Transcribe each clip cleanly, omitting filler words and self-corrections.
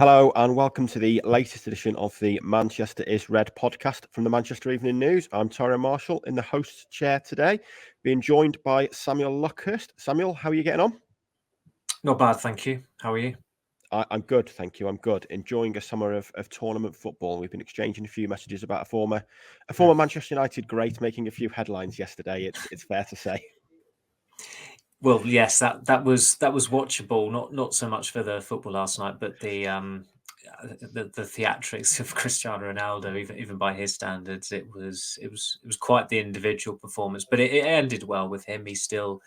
Hello and welcome to the latest edition of the Manchester is Red podcast from the Manchester Evening News. I'm Tyrone Marshall in the host's chair today, being joined by Samuel Luckhurst. Samuel, how are you getting on? Not bad, thank you. How are you? I'm good, thank you. I'm good. Enjoying a summer of tournament football. We've been exchanging a few messages about a former Manchester United great making a few headlines yesterday. It's fair to say. Well, yes, that was watchable. Not so much for the football last night, but the theatrics of Cristiano Ronaldo, even by his standards, it was quite the individual performance. But it ended well with him. He still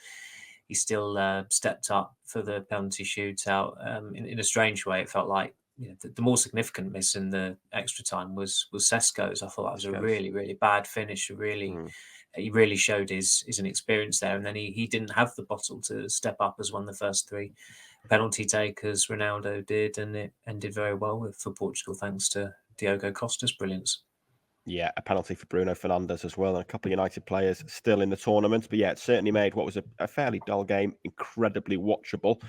stepped up for the penalty shootout. In a strange way, it felt like the more significant miss in the extra time was Sesko's. I thought that was a really bad finish. He really showed his inexperience there, and then he didn't have the bottle to step up as one of the first three penalty takers. Ronaldo did, and it ended very well for Portugal thanks to Diogo Costa's brilliance. Yeah, a penalty for Bruno Fernandes as well, and a couple of United players still in the tournament. But yeah, it certainly made what was a fairly dull game incredibly watchable.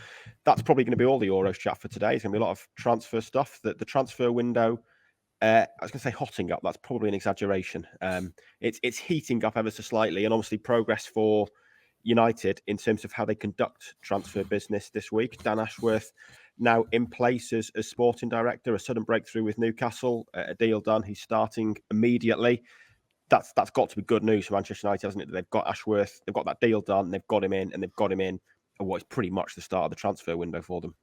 That's probably going to be all the Euros chat for today. It's going to be a lot of transfer stuff. The transfer window, I was going to say hotting up. That's probably an exaggeration. It's heating up ever so slightly, and obviously progress for United in terms of how they conduct transfer business this week. Dan Ashworth now in place as sporting director, a sudden breakthrough with Newcastle, a deal done. He's starting immediately. That's got to be good news for Manchester United, hasn't it? They've got Ashworth, they've got that deal done, they've got him in, and they've got him in at what is pretty much the start of the transfer window for them.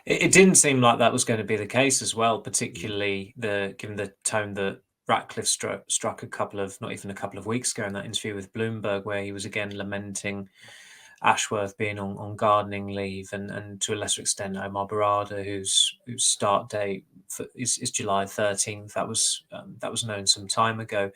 It didn't seem like that was going to be the case as well, particularly given the tone that Ratcliffe struck not even a couple of weeks ago in that interview with Bloomberg, where he was again lamenting Ashworth being on gardening leave, and to a lesser extent Omar Barada, whose start date is July 13th. That was known some time ago,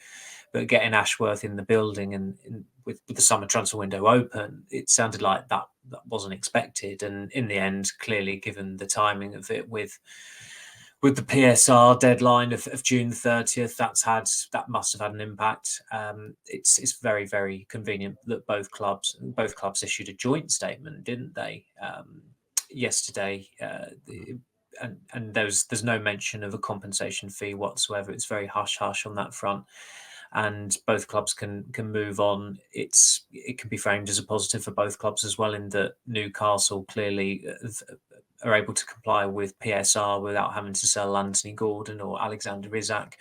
but getting Ashworth in the building and with the summer transfer window open, it sounded like that wasn't expected. And in the end, clearly, given the timing of it with the PSR deadline of June 30th, that must have had an impact. It's very, very convenient that both clubs issued a joint statement, didn't they? Yesterday, and there's no mention of a compensation fee whatsoever. It's very hush hush on that front, and both clubs can move on. It can be framed as a positive for both clubs as well, in that Newcastle clearly are able to comply with PSR without having to sell Anthony Gordon or Alexander Isak.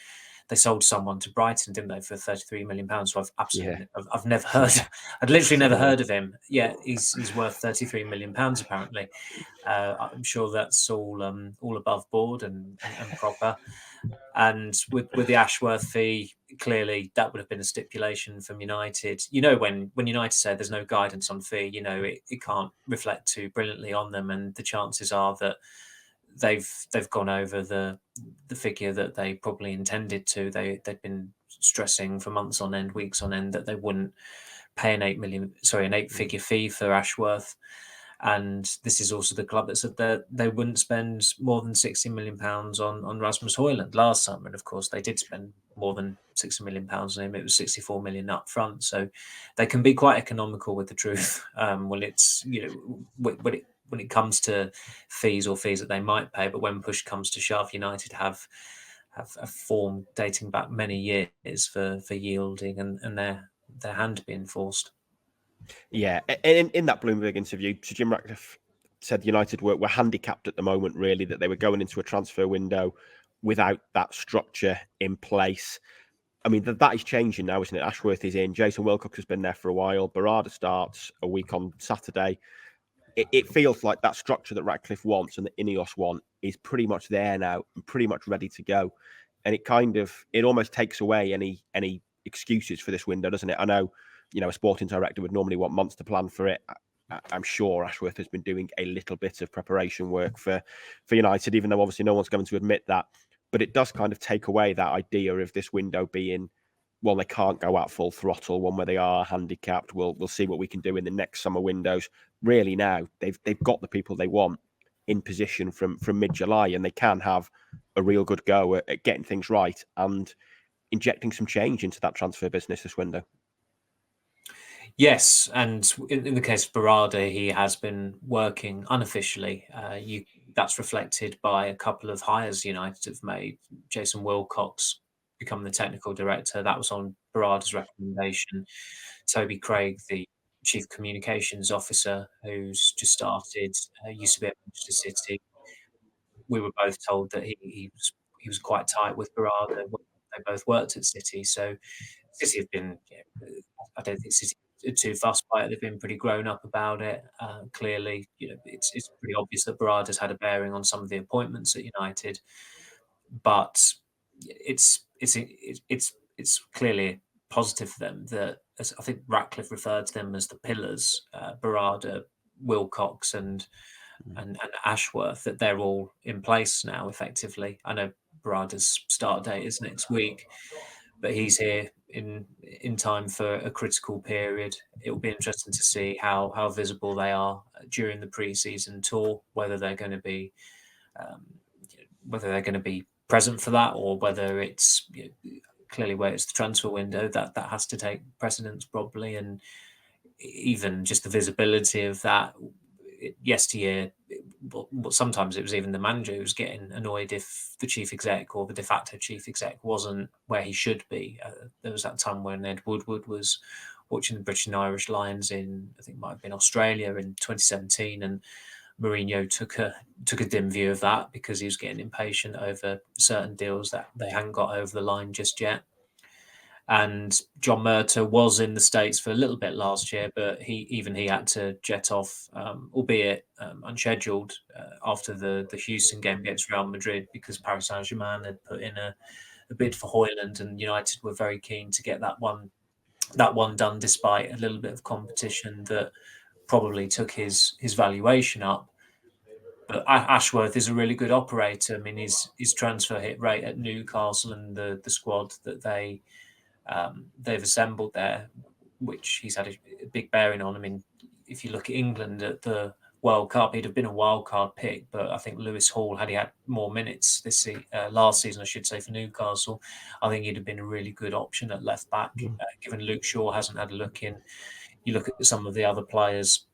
They sold someone to Brighton, didn't they, for £33 million? So I've never heard. I'd literally never heard of him. Yeah, he's worth £33 million apparently. I'm sure that's all above board and proper. And with the Ashworth fee, clearly that would have been a stipulation from United. When United say there's no guidance on fee, it can't reflect too brilliantly on them, and the chances are that they've gone over the figure that they probably intended to. They've been stressing for months on end, weeks on end, that they wouldn't pay an 8-figure fee for Ashworth. And this is also the club that said that they wouldn't spend more than £60 million on Rasmus Højlund last summer. And of course, they did spend more than £60 million on him. It was £64 million up front. So they can be quite economical with the truth. When it comes to fees that they might pay, but when push comes to shove, United have a form dating back many years for yielding and their hand being forced. Yeah, in that Bloomberg interview, Sir Jim Ratcliffe said United were handicapped at the moment, really, that they were going into a transfer window without that structure in place. I mean, that is changing now, isn't it? Ashworth is in. Jason Wilcox has been there for a while. Barada starts a week on Saturday. It feels like that structure that Ratcliffe wants and that Ineos want is pretty much there now and pretty much ready to go. And it almost takes away any excuses for this window, doesn't it? I know, a sporting director would normally want months to plan for it. I'm sure Ashworth has been doing a little bit of preparation work for United, even though obviously no one's going to admit that. But it does kind of take away that idea of this window being, well, they can't go out full throttle, one where they are handicapped. We'll see what we can do in the next summer windows. Really now, they've got the people they want in position from mid-July, and they can have a real good go at getting things right and injecting some change into that transfer business this window. Yes, and in the case of Barada, he has been working unofficially. that's reflected by a couple of hires United have made. Jason Wilcox become the technical director. That was on Barada's recommendation. Toby Craig, the chief communications officer, who's just started, used to be at Manchester City. We were both told that he was quite tight with Barada. They both worked at City, so City have been. I don't think City are too fussed by it. They've been pretty grown up about it. Clearly, it's pretty obvious that Barada's had a bearing on some of the appointments at United, but it's clearly positive for them that, as I think Ratcliffe referred to them as the pillars, Barada, Wilcox, and Ashworth, that they're all in place now effectively. I know Barada's start date is next week, but he's here in time for a critical period. It will be interesting to see how visible they are during the pre-season tour, whether they're going to be present for that, or whether it's clearly where it's the transfer window that has to take precedence probably, and even just the visibility of that. Yesteryear, sometimes it was even the manager who was getting annoyed if the chief exec or the de facto chief exec wasn't where he should be. There was that time when Ed Woodward was watching the British and Irish Lions in, I think it might have been Australia in 2017, and Mourinho took a dim view of that because he was getting impatient over certain deals that they hadn't got over the line just yet. And John Murtaugh was in the States for a little bit last year, but he had to jet off, albeit unscheduled, after the Houston game against Real Madrid, because Paris Saint-Germain had put in a bid for Højlund, and United were very keen to get that one done, despite a little bit of competition that probably took his valuation up. But Ashworth is a really good operator. I mean, his transfer hit rate at Newcastle and the squad that they've assembled there, which he's had a big bearing on. I mean, if you look at England at the World Cup, he'd have been a wild card pick, but I think Lewis Hall, had he had more minutes last season, I should say, for Newcastle, I think he'd have been a really good option at left back, given Luke Shaw hasn't had a look in. You look at some of the other players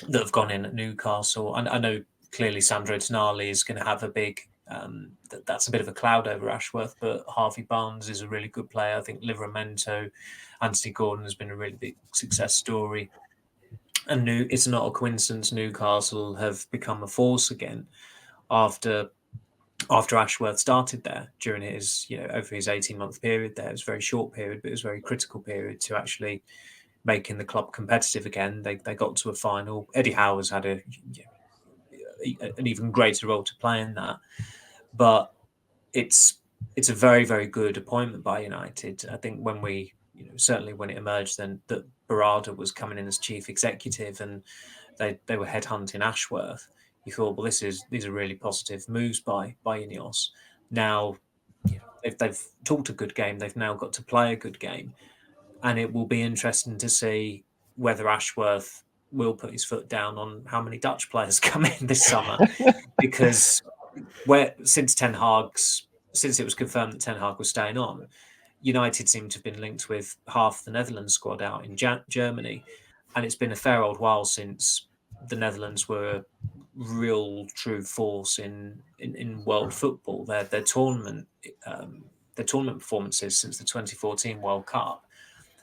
that have gone in at Newcastle, and I know clearly Sandro Tonali is going to have a big that's a bit of a cloud over Ashworth, but Harvey Barnes is a really good player. I think Livramento, Anthony Gordon has been a really big success story. And it's not a coincidence Newcastle have become a force again after Ashworth started there during his, over his 18-month period there. It was a very short period, but it was a very critical period to actually making the club competitive again. They got to a final. Eddie Howe has had an even greater role to play in that. But it's a very, very good appointment by United. I think when we, certainly when it emerged then that Barada was coming in as chief executive and they were headhunting Ashworth, you thought, well, these are really positive moves by Ineos. Now, they've talked a good game. They've now got to play a good game, and it will be interesting to see whether Ashworth will put his foot down on how many Dutch players come in this summer, because since it was confirmed that Ten Hag was staying on, United seem to have been linked with half the Netherlands squad out in Germany, and it's been a fair old while since the Netherlands were a real true force in world football. Their tournament performances since the 2014 World Cup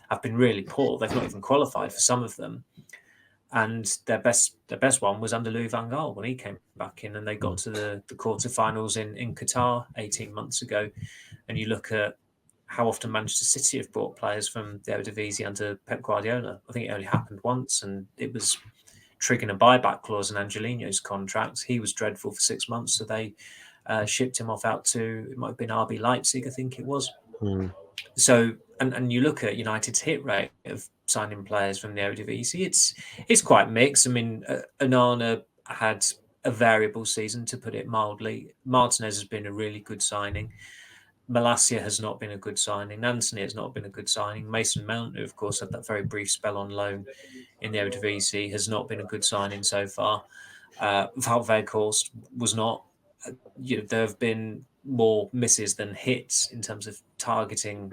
have been really poor. They've not even qualified for some of them. And their best one was under Louis van Gaal when he came back in, and they got to the quarterfinals in Qatar 18 months ago. And you look at how often Manchester City have brought players from the Eredivisie under Pep Guardiola. I think it only happened once, and it was triggering a buyback clause in Angelino's contract. He was dreadful for 6 months, so they shipped him off out to, it might have been RB Leipzig, I think it was. So, and you look at United's hit rate of signing players from the Eredivisie, it's quite mixed. I mean, Onana had a variable season, to put it mildly. Martinez has been a really good signing. Malacia has not been a good signing. Anthony has not been a good signing. Mason Mount, who of course had that very brief spell on loan in the Eredivisie, has not been a good signing so far. Wout Weghorst was not. There have been more misses than hits in terms of targeting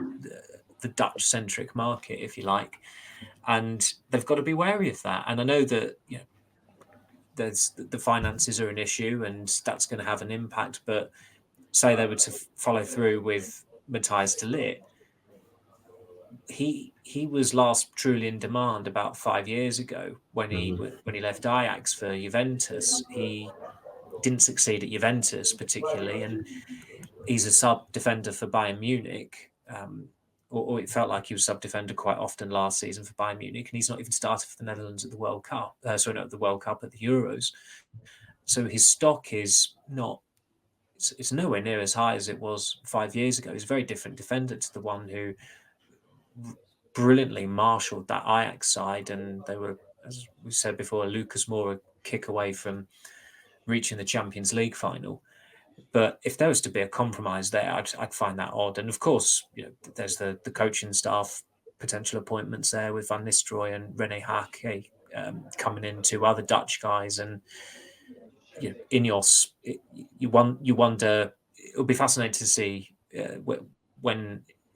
the Dutch-centric market, if you like, and they've got to be wary of that. And I know that the finances are an issue, and that's going to have an impact. But say they were to follow through with Matthijs de Ligt, he was last truly in demand about 5 years ago when he left Ajax for Juventus. He didn't succeed at Juventus particularly, and he's a sub defender for Bayern Munich. Or it felt like he was sub defender quite often last season for Bayern Munich, and he's not even started for the Netherlands at the World Cup. Sorry, not at the World Cup, at the Euros. So his stock is not. It's nowhere near as high as it was 5 years ago. He's a very different defender to the one who brilliantly marshalled that Ajax side, and they were, as we said before, Lucas Moura kick away from reaching the Champions League final. But if there was to be a compromise there, I'd find that odd. And of course, there's the coaching staff potential appointments there with Van Nistelrooy and Rene Haake coming in, two other Dutch guys, and Ineos. You wonder. It'll be fascinating to see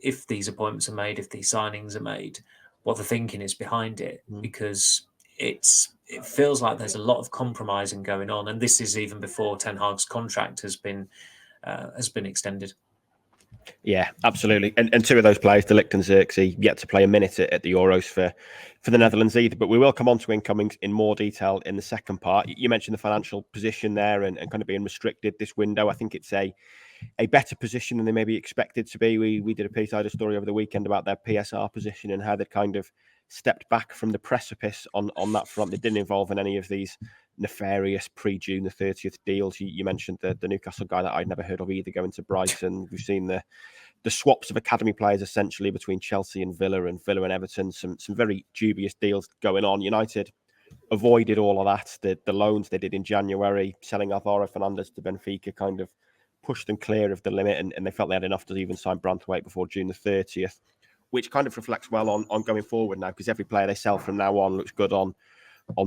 if these appointments are made, if these signings are made, what the thinking is behind it, because it feels like there's a lot of compromising going on, and this is even before Ten Hag's contract has been extended. Yeah, absolutely. And two of those players, De Ligt and Zirkzee, yet to play a minute at the Euros for the Netherlands either. But we will come on to incomings in more detail in the second part. You mentioned the financial position there and kind of being restricted this window. I think it's a better position than they maybe expected to be. We did a piece, I did a story over the weekend about their PSR position and how they'd kind of stepped back from the precipice on that front. They didn't involve in any of these nefarious pre-June the 30th deals. You mentioned the Newcastle guy that I'd never heard of either going to Brighton. We've seen the swaps of academy players essentially between Chelsea and Villa and Everton. Some very dubious deals going on. United avoided all of that. The loans they did in January, selling Alvaro Fernandez to Benfica, kind of pushed them clear of the limit, and they felt they had enough to even sign Branthwaite before June the 30th, which kind of reflects well on going forward now, because every player they sell from now on looks good on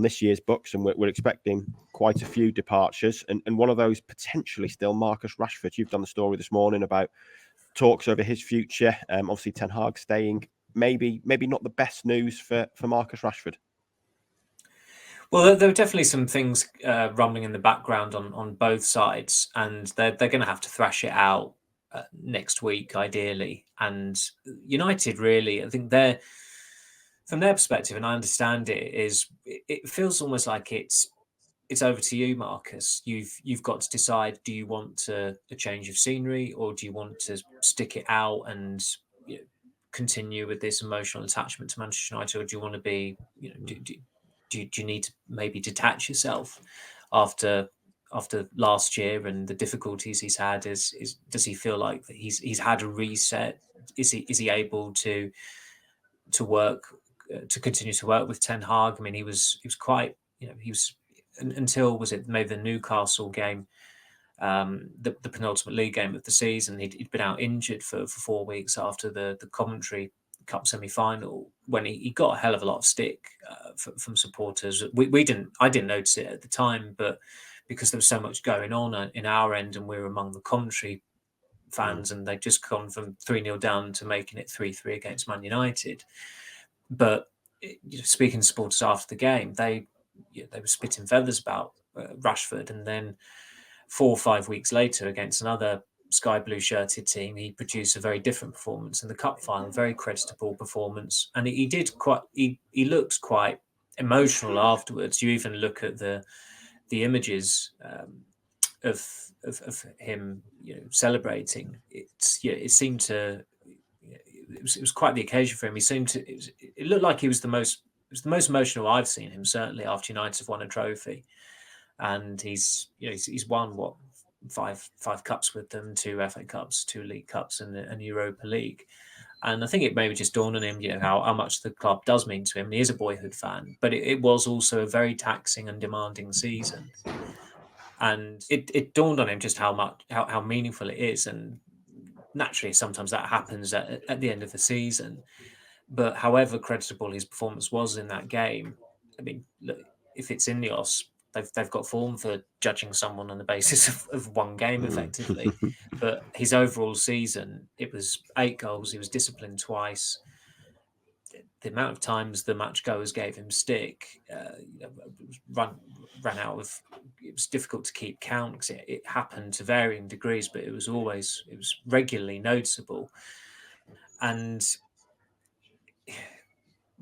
this year's books, and we're expecting quite a few departures, and one of those potentially still Marcus Rashford. You've done the story this morning about talks over his future. Obviously Ten Hag staying, maybe not the best news for Marcus Rashford. Well, there are definitely some things rumbling in the background on both sides, and they're going to have to thrash it out next week, ideally. And United, really, I think from their perspective, and I understand it feels almost like it's over to you, Marcus. You've got to decide: do you want a change of scenery, or do you want to stick it out and continue with this emotional attachment to Manchester United, or do you want to be, do you need to maybe detach yourself after last year and the difficulties he's had? Does he feel like that he's had a reset? Is he able to work to continue to work with Ten Hag? I mean, he was quite, he was, until, was it maybe the Newcastle game, the penultimate league game of the season, he'd been out injured for 4 weeks after the Coventry Cup semi-final, when he got a hell of a lot of stick from supporters. I didn't notice it at the time, but because there was so much going on in our end, and we were among the Coventry fans, and they'd just gone from 3-0 down to making it 3-3 against Man United. But speaking to supporters after the game, they were spitting feathers about Rashford, and then 4 or 5 weeks later, against another sky blue shirted team, he produced a very different performance in the cup final, very creditable performance, and he looked quite emotional afterwards. You even look at the images of him celebrating. It seemed to, it was quite the occasion for him. He seemed to, it looked like he was the most emotional I've seen him, certainly after United have won a trophy. And he's won what, five cups with them, 2 FA Cups, 2 League Cups, and a Europa League. And I think it maybe just dawned on him, how much the club does mean to him. He is a boyhood fan, but it was also a very taxing and demanding season. And it dawned on him just how meaningful it is. And naturally, sometimes that happens at the end of the season. But however creditable his performance was in that game, I mean, look, if it's Ineos, they've got form for judging someone on the basis of one game, effectively. But his overall season, it was 8 goals. He was disciplined twice. The amount of times the match goers gave him stick, ran out of. It was difficult to keep count because it happened to varying degrees, but it was regularly noticeable. And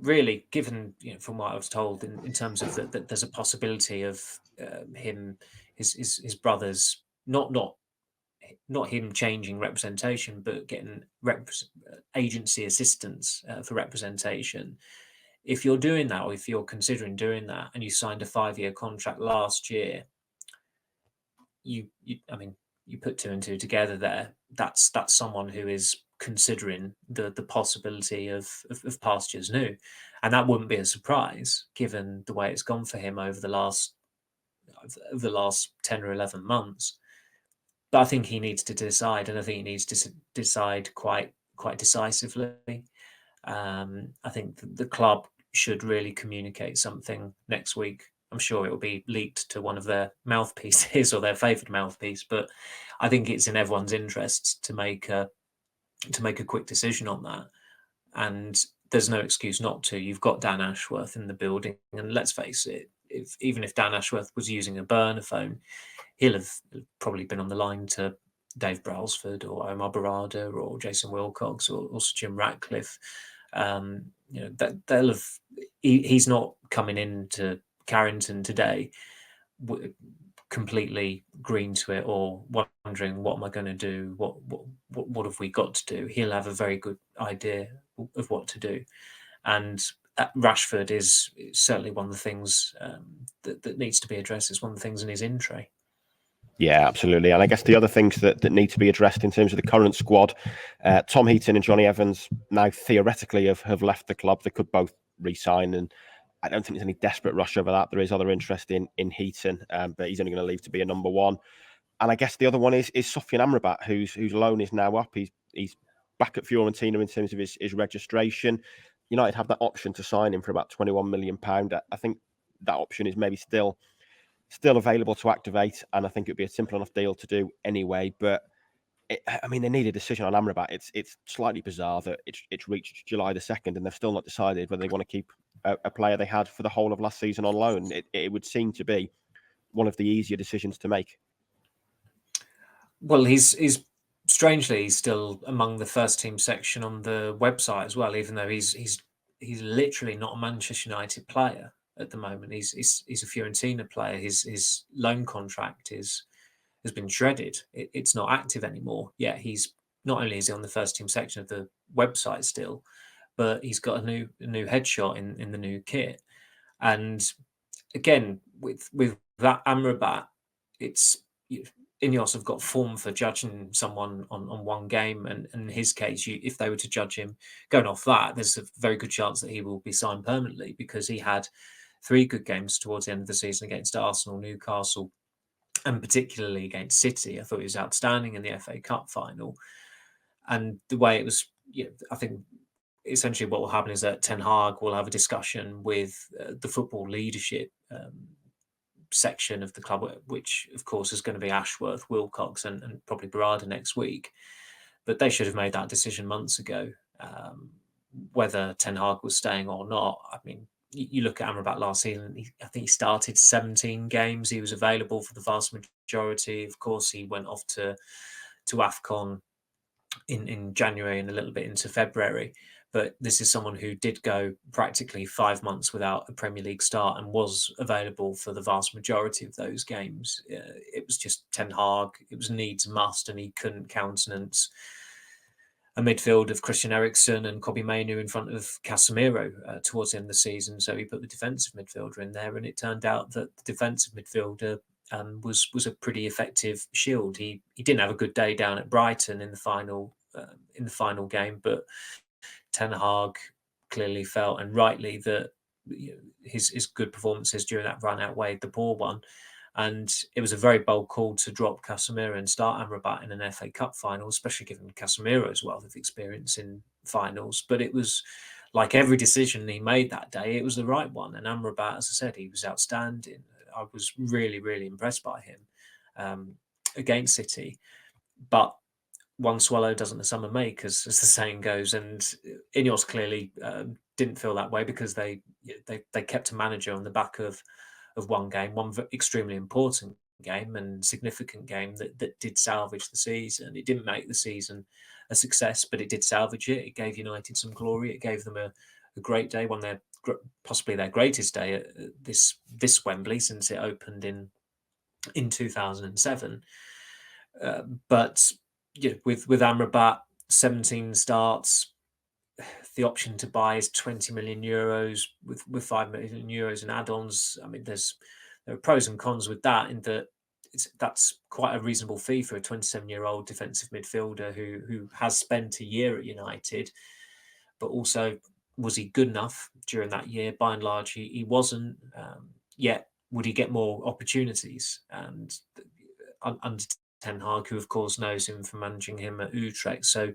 really, given from what I was told in terms of that there's a possibility of his brothers not him changing representation, but getting agency assistance for representation. If you're doing that, or if you're considering doing that, and you signed a 5-year contract last year, you put 2 and 2 together there. That's someone who is considering the possibility of pastures new, and that wouldn't be a surprise given the way it's gone for him over the last 10 or 11 months. But I think he needs to decide, and I think he needs to decide quite decisively. I think the club should really communicate something next week. I'm sure it will be leaked to one of their mouthpieces or their favoured mouthpiece, but I think it's in everyone's interests to make a quick decision on that. And there's no excuse not to. You've got Dan Ashworth in the building, and let's face it, even if Dan Ashworth was using a burner phone, he'll have probably been on the line to Dave Brailsford or Omar Barada or Jason Wilcox or also Jim Ratcliffe. They'll have. He's not coming into Carrington today completely green to it or wondering what am I going to do, what have we got to do. He'll have a very good idea of what to do, and Rashford is certainly one of the things that needs to be addressed. It's one of the things in his in tray. Yeah, absolutely. And I guess the other things that need to be addressed in terms of the current squad, Tom Heaton and Johnny Evans now theoretically have left the club. They could both re-sign, and I don't think there's any desperate rush over that. There is other interest in Heaton, but he's only going to leave to be a number one. And I guess the other one is Sufyan Amrabat, whose loan is now up. He's back at Fiorentina in terms of his registration. United have that option to sign him for about £21 million. I think that option is maybe still available to activate, and I think it'd be a simple enough deal to do anyway. But they need a decision on Amrabat. It's slightly bizarre that it's reached July the 2nd and they've still not decided whether they want to keep a player they had for the whole of last season on loan. It would seem to be one of the easier decisions to make. Well, he's strangely still among the first team section on the website as well, even though he's literally not a Manchester United player at the moment. He's a Fiorentina player. His loan contract has been shredded. It's not active anymore. Yeah, he's not only is he on the first team section of the website still, but he's got a new headshot in the new kit. And again, with that Amrabat, it's Ineos have got form for judging someone on one game, and in his case, if they were to judge him going off that, there's a very good chance that he will be signed permanently because he had 3 good games towards the end of the season against Arsenal, Newcastle, and particularly against City. I thought he was outstanding in the FA Cup final. And the way it was, I think essentially what will happen is that Ten Hag will have a discussion with the football leadership section of the club, which of course is going to be Ashworth, Wilcox, and probably Barada next week. But they should have made that decision months ago, whether Ten Hag was staying or not. I mean, you look at Amrabat last season, I think he started 17 games. He was available for the vast majority. Of course, he went off to AFCON in January and a little bit into February. But this is someone who did go practically 5 months without a Premier League start and was available for the vast majority of those games. It was just Ten Hag. It was needs must, and he couldn't countenance a midfield of Christian Eriksen and Kobbie Mainoo in front of Casemiro towards the end of the season. So he put the defensive midfielder in there, and it turned out that the defensive midfielder was a pretty effective shield. He didn't have a good day down at Brighton in the final game, but Ten Hag clearly felt, and rightly, that his good performances during that run outweighed the poor one. And it was a very bold call to drop Casemiro and start Amrabat in an FA Cup final, especially given Casemiro's wealth of experience in finals. But it was like every decision he made that day, it was the right one. And Amrabat, as I said, he was outstanding. I was really, really impressed by him against City. But one swallow doesn't a summer make, as the saying goes. And Ineos clearly didn't feel that way because they kept a manager on the back of one game, one extremely important game and significant game that did salvage the season. It didn't make the season a success, but it did salvage it. It gave United some glory. It gave them a great day, possibly their greatest day at this Wembley since it opened in 2007. But with Amrabat, 17 starts, the option to buy is 20 million euros with 5 million euros in add-ons. I mean, there are pros and cons with that, in that that's quite a reasonable fee for a 27-year-old defensive midfielder who has spent a year at United, but also, was he good enough during that year? By and large, he wasn't. Yet, would he get more opportunities? And under Ten Hag, who of course knows him from managing him at Utrecht, so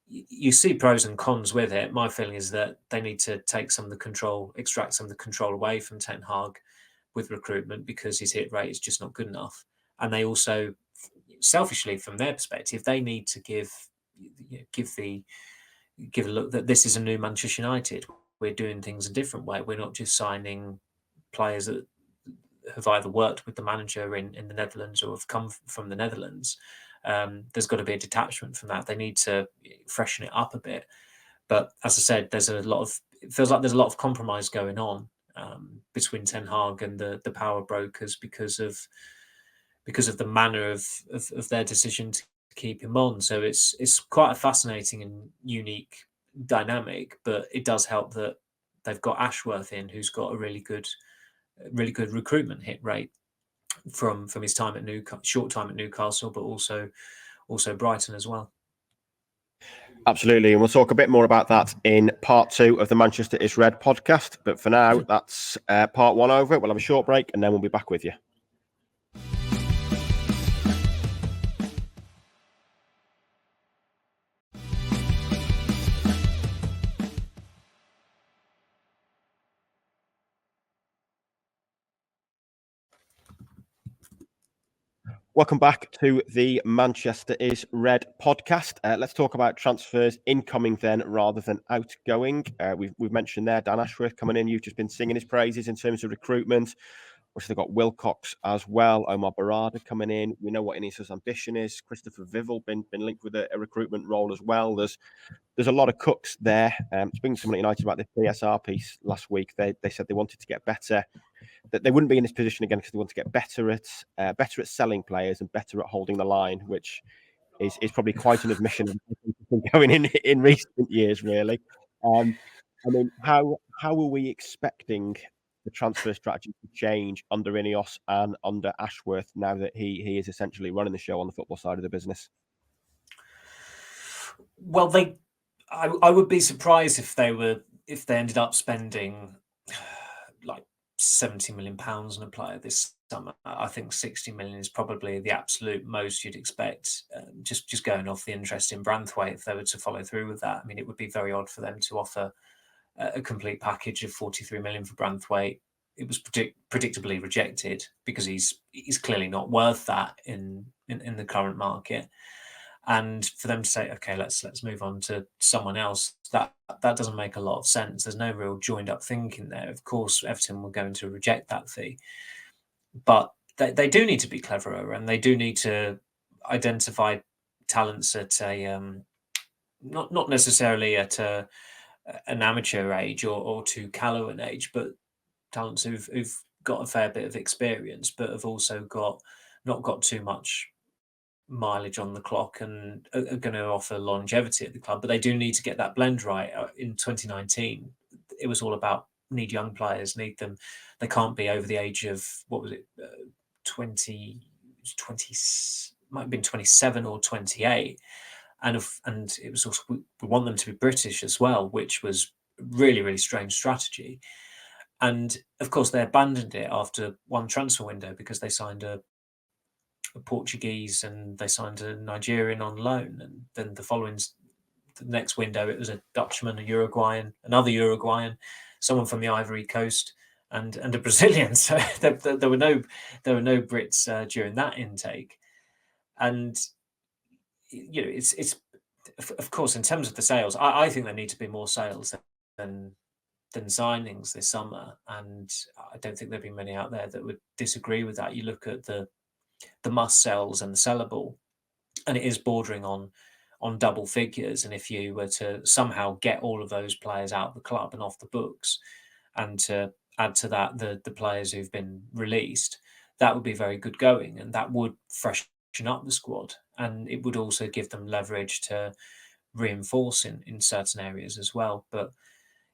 you see pros and cons with it. My feeling is that they need to extract some of the control away from Ten Hag with recruitment, because his hit rate is just not good enough. And they also, selfishly from their perspective, they need to give a look that this is a new Manchester United. We're doing things a different way. We're not just signing players that have either worked with the manager in the Netherlands or have come from the Netherlands. There's got to be a detachment from that. They need to freshen it up a bit. But as I said, it feels like there's a lot of compromise going on between Ten Hag and the power brokers because of the manner of their decision to keep him on. So it's quite a fascinating and unique dynamic, but it does help that they've got Ashworth in, who's got a really good recruitment hit rate from his time at short time at Newcastle, but also Brighton as well. Absolutely, and we'll talk a bit more about that in part 2 of the Manchester is Red podcast. But for now, that's part 1 over. We'll have a short break, and then we'll be back with you. Welcome back to the Manchester is Red podcast. Let's talk about transfers incoming then, rather than outgoing. We've mentioned there Dan Ashworth coming in. You've just been singing his praises in terms of recruitment. Obviously, they've got Wilcox as well. Omar Barada coming in. We know what Ineos' ambition is. Christopher Vivel been linked with a recruitment role as well. There's a lot of cooks there. Speaking to someone at United about the PSR piece last week, they said they wanted to get better. That they wouldn't be in this position again because they want to get better at selling players and better at holding the line, which is probably quite an admission going in recent years, really. I mean, how are we expecting the transfer strategy to change under Ineos and under Ashworth now that he is essentially running the show on the football side of the business? Well, I would be surprised if they ended up spending like £70 million on a player this summer. I think 60 million is probably the absolute most you'd expect, just going off the interest in Branthwaite. If they were to follow through with that, I mean, it would be very odd for them to offer a complete package of 43 million for Branthwaite. It was predictably rejected because he's clearly not worth that in the current market. And for them to say, okay, let's move on to someone else, that doesn't make a lot of sense. There's no real joined up thinking there. Of course, Everton were going to reject that fee, but they do need to be cleverer, and they do need to identify talents at a not necessarily at an amateur age or too callow an age, but talents who've got a fair bit of experience, but have also not got too much mileage on the clock and are going to offer longevity at the club. But they do need to get that blend right. In 2019, it was all about need young players, need them. They can't be over the age of, what was it, 20, might have been 27 or 28. And it was also, we want them to be British as well, which was really, really strange strategy. And of course, they abandoned it after one transfer window because they signed a Portuguese and they signed a Nigerian on loan. And then the next window, it was a Dutchman, a Uruguayan, another Uruguayan, someone from the Ivory Coast, and a Brazilian. So there were no Brits during that intake. And it's of course, in terms of the sales, I think there need to be more sales than signings this summer, and I don't think there'd be many out there that would disagree with that. You look at the must sells and the sellable, and it is bordering on double figures. And if you were to somehow get all of those players out of the club and off the books, and to add to that the players who've been released, that would be very good going, and that would freshen up the squad, and it would also give them leverage to reinforce in certain areas as well. But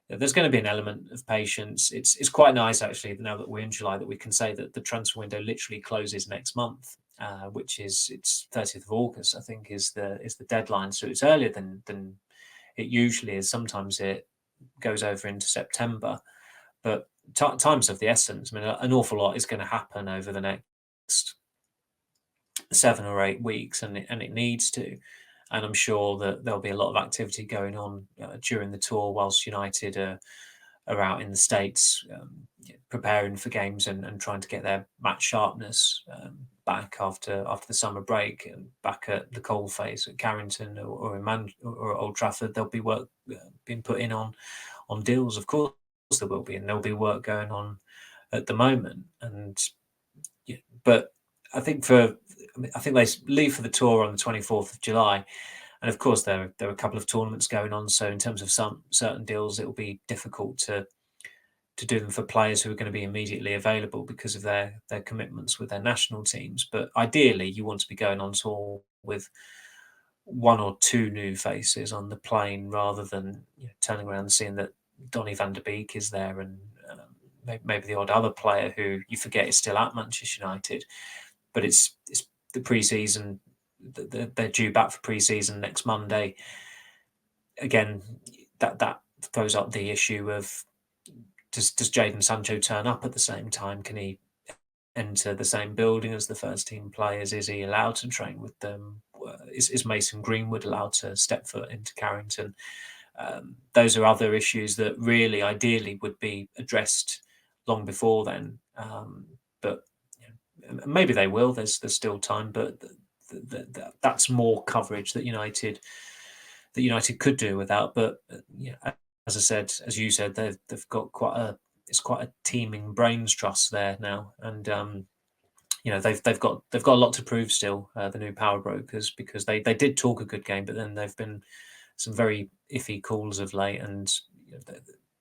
there's going to be an element of patience. It's quite nice, actually, now that we're in July, that we can say that the transfer window literally closes next month, which is it's 30th of August, I think, is the deadline. So it's earlier than it usually is. Sometimes it goes over into September, but time's of the essence. I mean, an awful lot is going to happen over the next 7 or 8 weeks, and it needs to. And I'm sure that there'll be a lot of activity going on during the tour whilst United are out in the States, preparing for games and trying to get their match sharpness back after the summer break, and back at the coal face at Carrington or or Old Trafford. There'll be work being put in on deals. Of course there will be, and there'll be work going on at the moment. And but I think they leave for the tour on the 24th of July. And of course, there are a couple of tournaments going on. So in terms of some certain deals, it will be difficult to do them for players who are going to be immediately available because of their commitments with their national teams. But ideally, you want to be going on tour with 1 or 2 new faces on the plane, rather than turning around and seeing that Donny van der Beek is there, and maybe the odd other player who you forget is still at Manchester United. But it's the pre-season. They're due back for pre-season next Monday. Again, that throws up the issue of does Jadon Sancho turn up at the same time? Can he enter the same building as the first team players? Is he allowed to train with them? Is Mason Greenwood allowed to step foot into Carrington? Those are other issues that really ideally would be addressed long before then. But maybe they will. There's still time, but that's more coverage that United could do without. But as I said, as you said, they've got quite a teeming brains trust there now, and they've got a lot to prove still. The new power brokers, because they did talk a good game, but then they've been some very iffy calls of late, and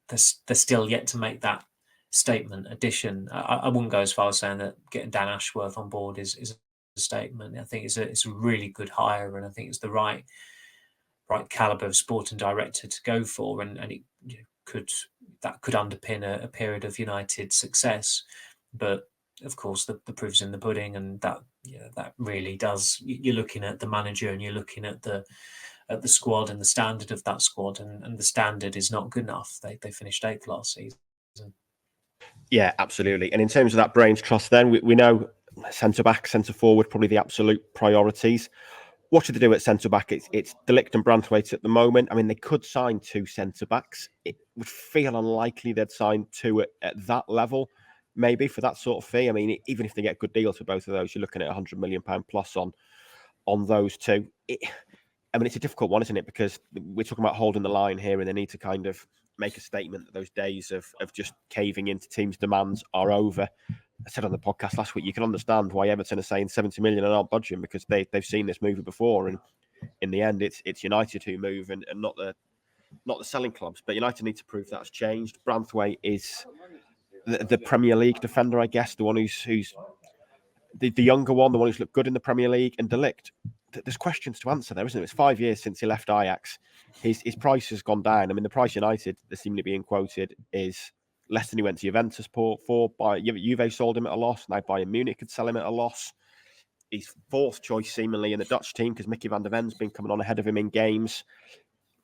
they're still yet to make that statement addition. I wouldn't go as far as saying that getting Dan Ashworth on board is a statement. I think it's a really good hire, and I think it's the right caliber of sporting director to go for, and it could underpin a period of United success. But of course, the proof's in the pudding, and that really does. You're looking at the manager, and you're looking at the squad and the standard of that squad, and the standard is not good enough. They finished 8th last season. Yeah, absolutely. And in terms of that brains trust, then we know centre back, centre forward, probably the absolute priorities. What should they do at centre back? It's Ligt and Branthwaite at the moment. I mean, they could sign 2 centre backs. It would feel unlikely they'd sign 2 at that level, maybe for that sort of fee. I mean, even if they get good deals for both of those, you're looking at £100 million plus on those 2. I mean, it's a difficult one, isn't it? Because we're talking about holding the line here, and they need to kind of make a statement that those days of just caving into teams' demands are over. I said on the podcast last week, you can understand why Everton are saying 70 million and aren't budging, because they've seen this movie before, and in the end, it's United who move and not the selling clubs. But United need to prove that's changed. Branthwaite is the Premier League defender, I guess, the one who's the younger one, the one who's looked good in the Premier League, and De Ligt. There's questions to answer there, isn't it? It's 5 years since he left Ajax. His price has gone down. I mean, the price United, they seem to be being quoted, is less than he went to Juventus for. Juve sold him at a loss. Now Bayern Munich could sell him at a loss. He's 4th choice seemingly in the Dutch team, because Mickey van der Ven's been coming on ahead of him in games.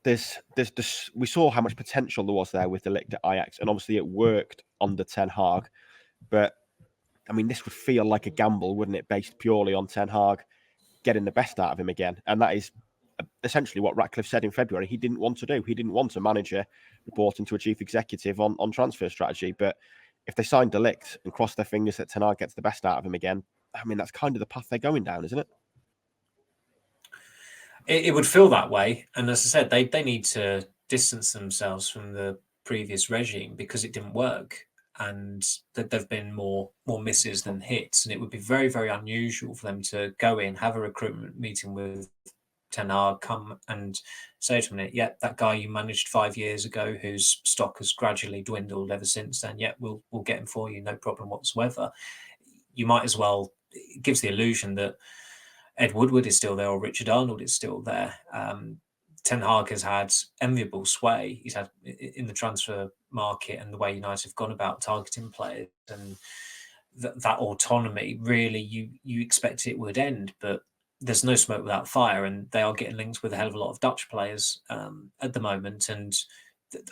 We saw how much potential there was there with De Ligt at Ajax, and obviously it worked under Ten Hag. But I mean, this would feel like a gamble, wouldn't it, based purely on Ten Hag getting the best out of him again. And that is essentially what Ratcliffe said in February he didn't want to do. He didn't want a manager reporting to a chief executive on transfer strategy. But if they sign De Ligt and cross their fingers that Ten Hag gets the best out of him again, I mean, that's kind of the path they're going down, isn't it? It would feel that way. And as I said, they need to distance themselves from the previous regime because it didn't work, and that there've been more misses than hits, and it would be very, very unusual for them to go in, have a recruitment meeting with Ten Hag, come and say to him, yeah, that guy you managed 5 years ago, whose stock has gradually dwindled ever since then, yeah, we'll get him for you, no problem whatsoever. You might as well, it gives the illusion that Ed Woodward is still there or Richard Arnold is still there. Ten Hag has had enviable sway. He's had in the transfer market and the way United have gone about targeting players, and that autonomy, really, you expect it would end, but there's no smoke without fire, and they are getting linked with a hell of a lot of Dutch players at the moment. And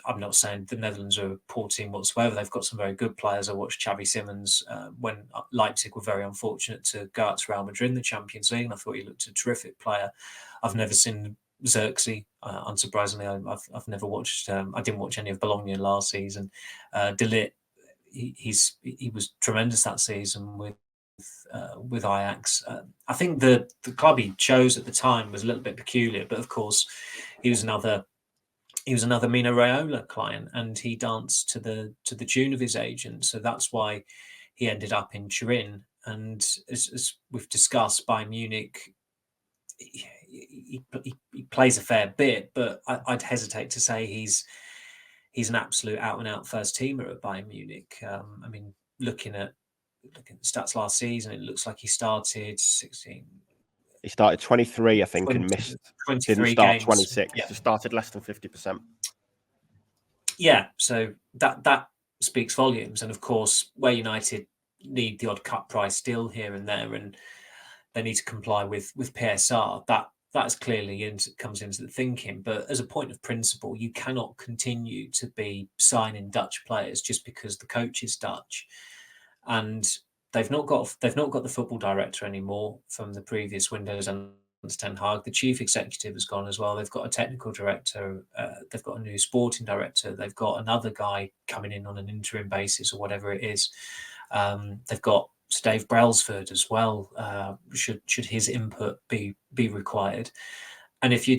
I'm not saying the Netherlands are a poor team whatsoever. They've got some very good players. I watched Xavi Simons when Leipzig were very unfortunate to go out to Real Madrid in the Champions League, and I thought he looked a terrific player. I've never seen Xerxes, unsurprisingly. I've never watched. I didn't watch any of Bologna last season. Ligt, he was tremendous that season with Ajax. I think the club he chose at the time was a little bit peculiar, but of course he was another Mino Raiola client, and he danced to the tune of his agent. So that's why he ended up in Turin. And as we've discussed, Bayern Munich, he plays a fair bit, but I'd hesitate to say he's an absolute out and out first teamer at Bayern Munich. I mean, looking at the stats last season, it looks like he started 16. He started 23, I think, 20, and missed. 23 Didn't start games. 26. Yeah. So started less than 50%. Yeah, so that speaks volumes. And of course, where United need the odd cut price deal here and there, and they need to comply with PSR, that is clearly comes into the thinking. But as a point of principle, you cannot continue to be signing Dutch players just because the coach is Dutch. And they've not got the football director anymore from the previous windows under Ten Hag. The chief executive has gone as well. They've got a technical director. They've got a new sporting director. They've got another guy coming in on an interim basis or whatever it is. They've got Steven Railston as well. Should his input be required? And if you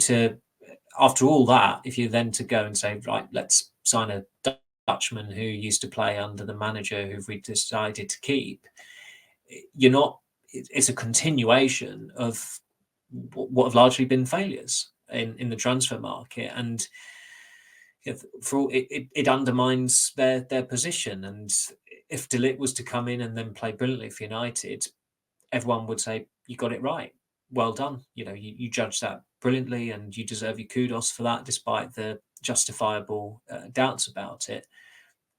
after all that, if you then to go and say, right, let's sign a Dutchman who used to play under the manager who we decided to keep, it's a continuation of what have largely been failures in the transfer market, and it undermines their position. And if De Ligt was to come in and then play brilliantly for United, everyone would say, you got it right, well done, you judged that brilliantly and you deserve your kudos for that, despite the justifiable doubts about it.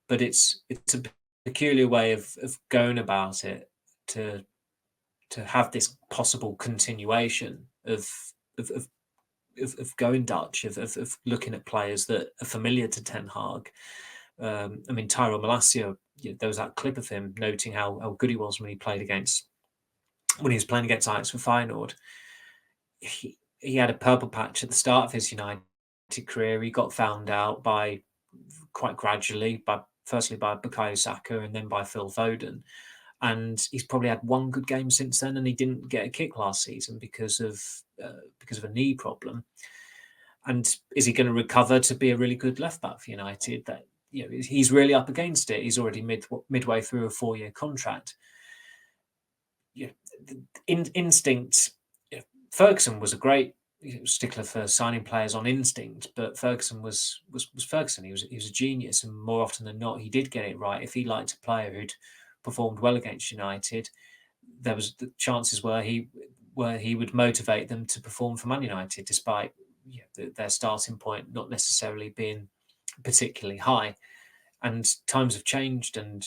But it's a peculiar way of going about it to have this possible continuation of going Dutch, of looking at players that are familiar to Ten Hag. I mean, Tyrone Marshall, there was that clip of him noting how good he was when he was playing against Ajax for Feyenoord. He had a purple patch at the start of his United career. He got found out quite gradually, firstly by Bukayo Saka and then by Phil Foden. And he's probably had one good game since then, and he didn't get a kick last season because of a knee problem. And is he going to recover to be a really good left back for United? That he's really up against it. He's already midway through a 4-year contract. Instinct. Ferguson was a great stickler for signing players on instinct, but Ferguson was Ferguson. He was a genius, and more often than not, he did get it right. If he liked a player who'd performed well against United, there was the chances where he would motivate them to perform for Man United, despite their starting point not necessarily being particularly high. And times have changed, and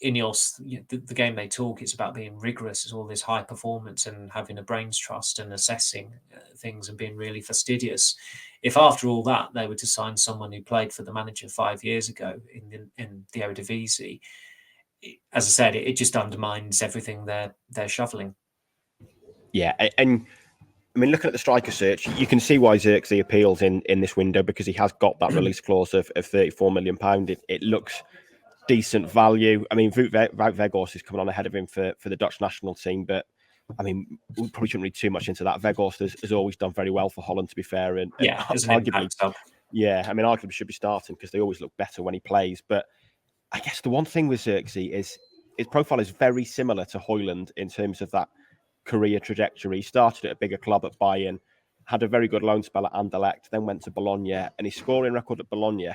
Ineos, the game they talk, it's about being rigorous. It's all this high performance and having a brains trust and assessing things and being really fastidious. If after all that they were to sign someone who played for the manager 5 years ago in the Eredivisie, as I said, it just undermines everything they're shoveling. Yeah, and I mean, looking at the striker search, you can see why Xerxes appeals in this window, because he has got that release clause of £34 million. It looks decent value. I mean, Wout Weghorst is coming on ahead of him for the Dutch national team, but I mean, we probably shouldn't read too much into that. Weghorst has always done very well for Holland, to be fair, and as an arguably, Yeah, I mean, arguably should be starting because they always look better when he plays. But I guess the one thing with Xerxes is his profile is very similar to Højlund in terms of that career trajectory. He started at a bigger club at Bayern, had a very good loan spell at Anderlecht, then went to Bologna, and his scoring record at Bologna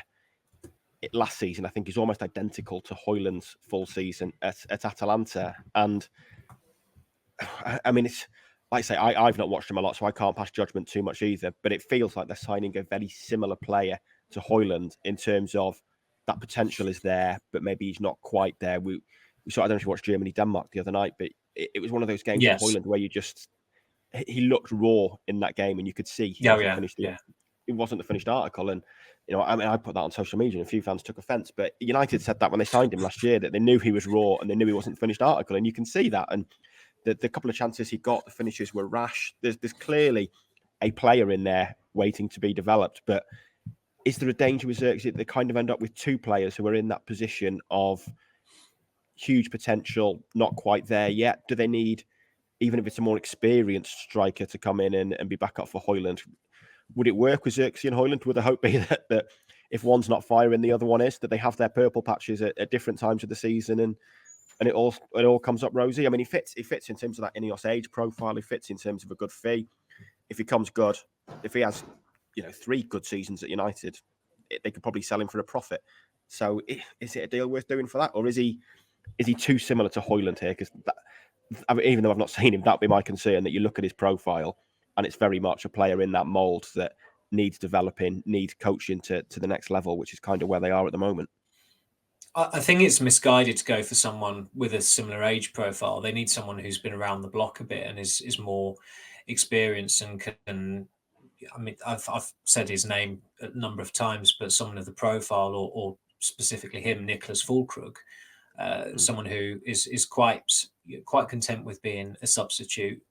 last season, I think, is almost identical to Højlund's full season at Atalanta. And I mean, it's like I say, I've not watched him a lot, so I can't pass judgment too much either. But it feels like they're signing a very similar player to Højlund in terms of that potential is there, but maybe he's not quite there. We saw, I don't know if you watched Germany-Denmark the other night, but it was one of those games of Højlund where he looked raw in that game, and you could see he wasn't finished. It wasn't the finished article, and I mean, I put that on social media, and a few fans took offence. But United said that when they signed him last year, that they knew he was raw and they knew he wasn't the finished article, and you can see that. And the couple of chances he got, the finishes were rash. There's clearly a player in there waiting to be developed, but is there a danger with Xerxes that they kind of end up with two players who are in that position of huge potential, not quite there yet? Do they need, even if it's a more experienced striker, to come in and be back up for Højlund? Would it work with Xerxes and Højlund? Would the hope be that if one's not firing, the other one is, that they have their purple patches at different times of the season and it all comes up rosy? I mean, he fits in terms of that Ineos age profile. He fits in terms of a good fee. If he comes good, if he has 3 good seasons at United, they could probably sell him for a profit. So is it a deal worth doing for that, or is he too similar to Højlund here? Because even though I've not seen him, that'd be my concern, that you look at his profile and it's very much a player in that mould that needs developing, needs coaching to the next level, which is kind of where they are at the moment. I think it's misguided to go for someone with a similar age profile. They need someone who's been around the block a bit and is more experienced and can. I mean, I've said his name a number of times, but someone of the profile, or specifically him, Nicholas Füllkrug, someone who is quite content with being a substitute,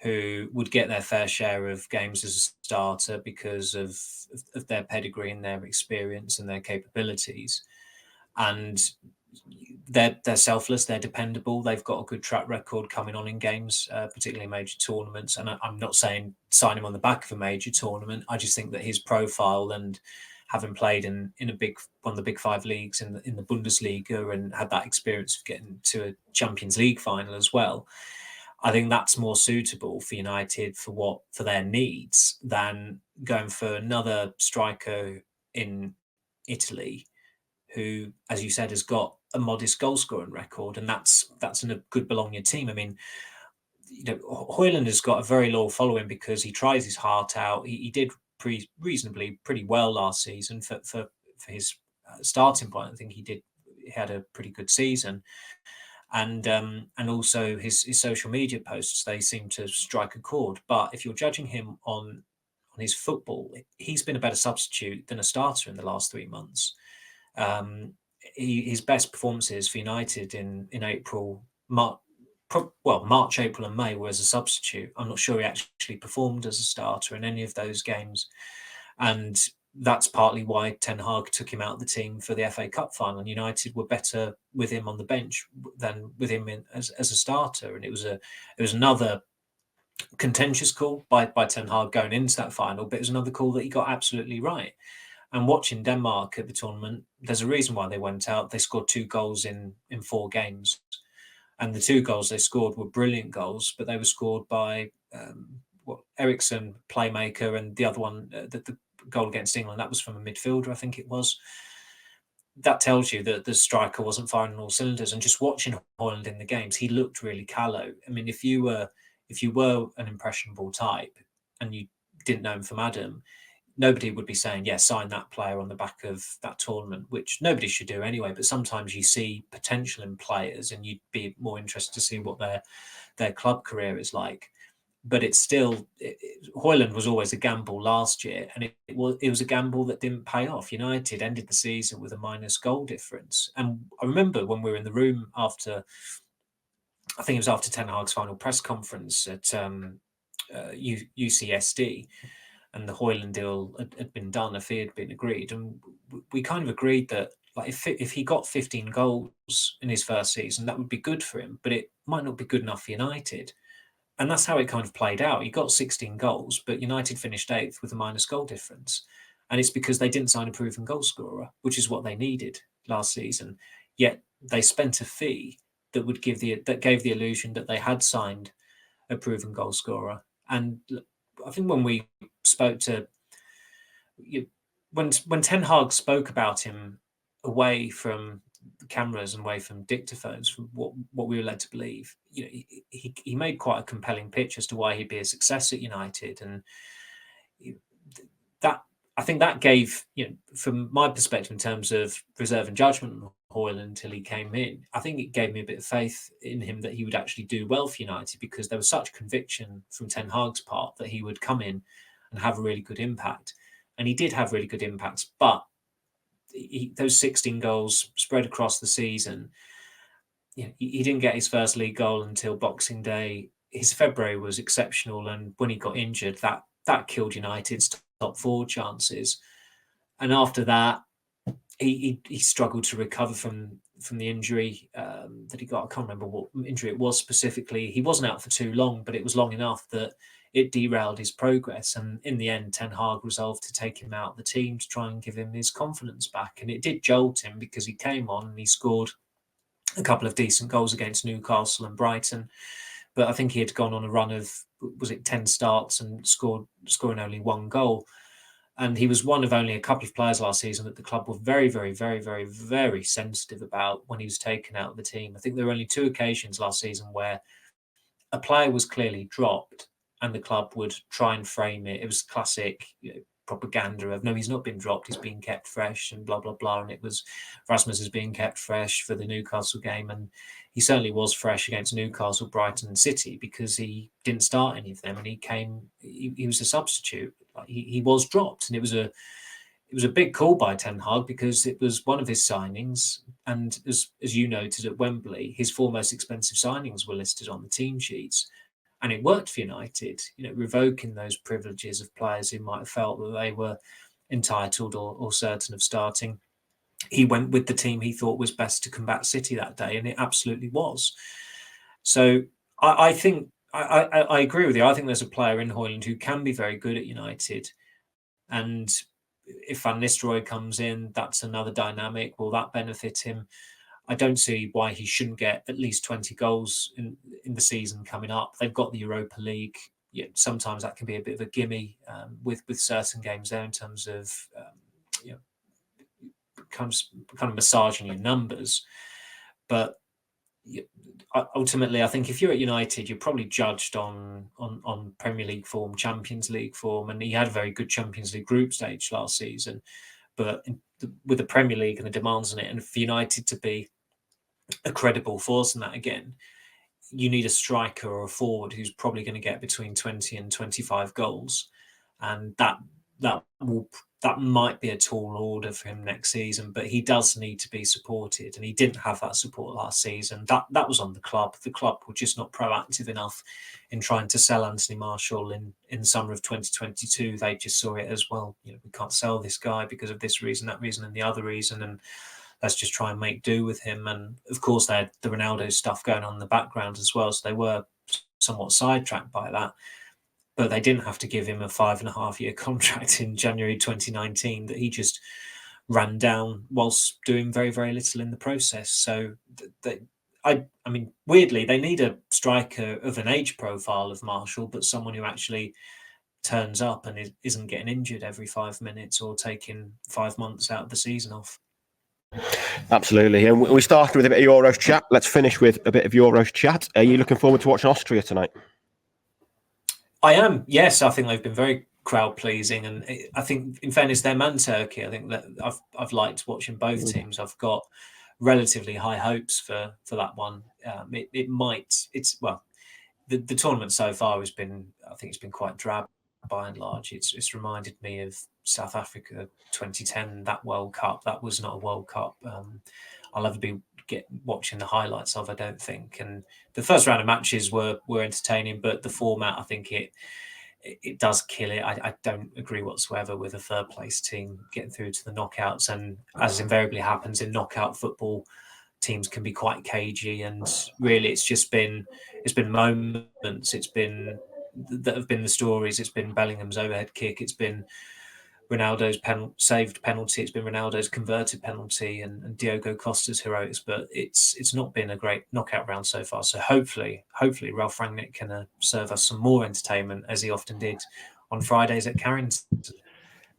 who would get their fair share of games as a starter because of their pedigree and their experience and their capabilities. And they're selfless, they're dependable, they've got a good track record coming on in games, particularly major tournaments. And I'm not saying sign him on the back of a major tournament. I just think that his profile, and having played in one of the big 5 leagues in the Bundesliga and had that experience of getting to a Champions League final as well, I think that's more suitable for United for their needs than going for another striker in Italy who, as you said, has got a modest goal scoring record, and that's in a good Bologna team. I mean, Højlund has got a very loyal following because he tries his heart out. He did reasonably pretty well last season for his starting point. I think he had a pretty good season. And also his social media posts, they seem to strike a chord. But if you're judging him on his football, he's been a better substitute than a starter in the last 3 months. His best performances for United in April, March, April and May were as a substitute. I'm not sure he actually performed as a starter in any of those games. And that's partly why Ten Hag took him out of the team for the FA Cup final. And United were better with him on the bench than with him as a starter. And it was another contentious call by Ten Hag going into that final, but it was another call that he got absolutely right. And watching Denmark at the tournament, there's a reason why they went out. They scored 2 goals in 4 games. And the 2 goals they scored were brilliant goals, but they were scored by Eriksson, playmaker, and the other one, the goal against England, that was from a midfielder, I think it was. That tells you that the striker wasn't firing on all cylinders. And just watching Højlund in the games, he looked really callow. I mean, if you were an impressionable type and you didn't know him from Adam, nobody would be saying, yeah, sign that player on the back of that tournament, which nobody should do anyway. But sometimes you see potential in players and you'd be more interested to see what their club career is like. But it's still, Højlund was always a gamble last year, and it was a gamble that didn't pay off. United ended the season with a minus goal difference. And I remember when we were in the room after, I think it was after Ten Hag's final press conference at UCSD, and the Højlund deal had been done, a fee had been agreed. And we kind of agreed that if he got 15 goals in his first season, that would be good for him, but it might not be good enough for United. And that's how it kind of played out. He got 16 goals, but United finished 8th with a minus goal difference. And it's because they didn't sign a proven goal scorer, which is what they needed last season. Yet they spent a fee that gave the illusion that they had signed a proven goal scorer. And I think when we spoke to when Ten Hag spoke about him away from cameras and away from dictaphones, from what we were led to believe, he made quite a compelling pitch as to why he'd be a success at United, and that, I think that gave, from my perspective in terms of reserve and judgment on Højlund until he came in, I think it gave me a bit of faith in him that he would actually do well for United, because there was such conviction from Ten Hag's part that he would come in and have a really good impact. And he did have really good impacts, but those 16 goals spread across the season, he didn't get his first league goal until Boxing Day. His February was exceptional, and when he got injured, that killed United's top 4 chances. And after that, he struggled to recover from the injury that he got. I can't remember what injury it was specifically. He wasn't out for too long, but it was long enough that it derailed his progress. And in the end, Ten Hag resolved to take him out of the team to try and give him his confidence back. And it did jolt him, because he came on and he scored a couple of decent goals against Newcastle and Brighton. But I think he had gone on a run of, 10 starts and scoring only 1 goal. And he was one of only a couple of players last season that the club were very, very, very, very, very sensitive about when he was taken out of the team. I think there were only 2 occasions last season where a player was clearly dropped and the club would try and frame it. It was classic propaganda of, no, he's not been dropped, he's being kept fresh and blah, blah, blah. And it was Rasmus is being kept fresh for the Newcastle game. And he certainly was fresh against Newcastle, Brighton and City, because he didn't start any of them. And he was a substitute. He was dropped. And it was a big call by Ten Hag, because it was one of his signings. And as you noted at Wembley, his 4 most expensive signings were listed on the team sheets. And it worked for United, revoking those privileges of players who might have felt that they were entitled or certain of starting. He went with the team he thought was best to combat City that day, and it absolutely was. So I think I agree with you. I think there's a player in Højlund who can be very good at United. And if Van Nistelrooy comes in, that's another dynamic. Will that benefit him? I don't see why he shouldn't get at least 20 goals in the season coming up. They've got the Europa League. Sometimes that can be a bit of a gimme with certain games there in terms of kind of massaging your numbers. But ultimately, I think if you're at United, you're probably judged on Premier League form, Champions League form, and he had a very good Champions League group stage last season. But with the Premier League and the demands on it, and for United to be a credible force in that again, you need a striker or a forward who's probably going to get between 20 and 25 goals, and that might be a tall order for him next season. But he does need to be supported, and he didn't have that support last season. That was on the club. The club were just not proactive enough in trying to sell Anthony Marshall in the summer of 2022. They just saw it as, well, we can't sell this guy because of this reason, that reason, and the other reason, and let's just try and make do with him. And of course, they had the Ronaldo stuff going on in the background as well, so they were somewhat sidetracked by that. But they didn't have to give him a 5.5-year contract in January 2019 that he just ran down whilst doing very, very little in the process. So I mean, weirdly, they need a striker of an age profile of Marshall, but someone who actually turns up and isn't getting injured every 5 minutes or taking 5 months out of the season off. Absolutely. And we started with a bit of Euros chat. Let's finish with a bit of Euros chat. Are you looking forward to watching Austria tonight? I am. Yes, I think they've been very crowd pleasing, and I think, in fairness, their man Turkey, I think that I've liked watching both teams. I've got relatively high hopes for that one. The tournament so far has been, I think it's been quite drab by and large. It's reminded me of South Africa 2010, that World Cup. That was not a World Cup I'll ever be watching the highlights of, I don't think. And the first round of matches were entertaining, but the format, I think it does kill it. I don't agree whatsoever with a third place team getting through to the knockouts. And as invariably happens in knockout football, teams can be quite cagey, and really it's been moments. It's been that have been the stories. It's been Bellingham's overhead kick. It's been Ronaldo's saved penalty. It's been Ronaldo's converted penalty and Diogo Costa's heroics, but it's not been a great knockout round so far. So hopefully Ralph Rangnick can serve us some more entertainment, as he often did on Fridays at Carrington.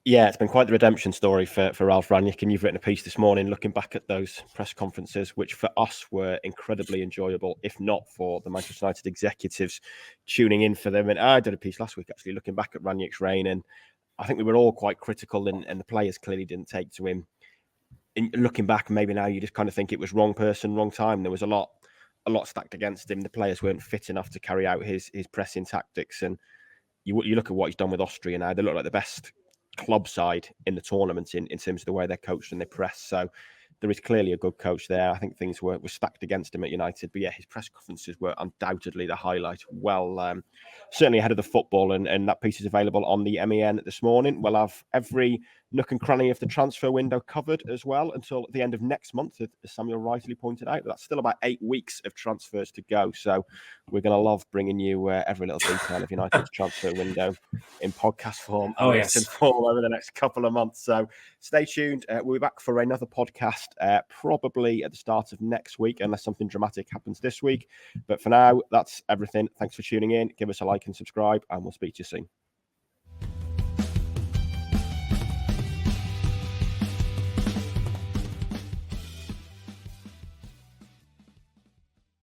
Yeah, it's been quite the redemption story for Ralph Rangnick, and you've written a piece this morning looking back at those press conferences, which for us were incredibly enjoyable, if not for the Manchester United executives tuning in for them. And I did a piece last week, actually, looking back at Rangnick's reign, and I think we were all quite critical, and the players clearly didn't take to him. In looking back, maybe now you just kind of think it was wrong person, wrong time. There was a lot stacked against him. The players weren't fit enough to carry out his pressing tactics, and you look at what he's done with Austria now. They look like the best club side in the tournament in terms of the way they're coached and they press. So there is clearly a good coach there. I think things were stacked against him at United. But yeah, his press conferences were undoubtedly the highlight. Well, certainly ahead of the football. And that piece is available on the MEN this morning. We'll have every nook and cranny of the transfer window covered as well until the end of next month, as Samuel rightly pointed out. That's still about 8 weeks of transfers to go. So we're going to love bringing you every little detail of United's transfer window in podcast form and written form over the next couple of months. So stay tuned. We'll be back for another podcast probably at the start of next week, unless something dramatic happens this week. But for now, that's everything. Thanks for tuning in. Give us a like and subscribe, and we'll speak to you soon.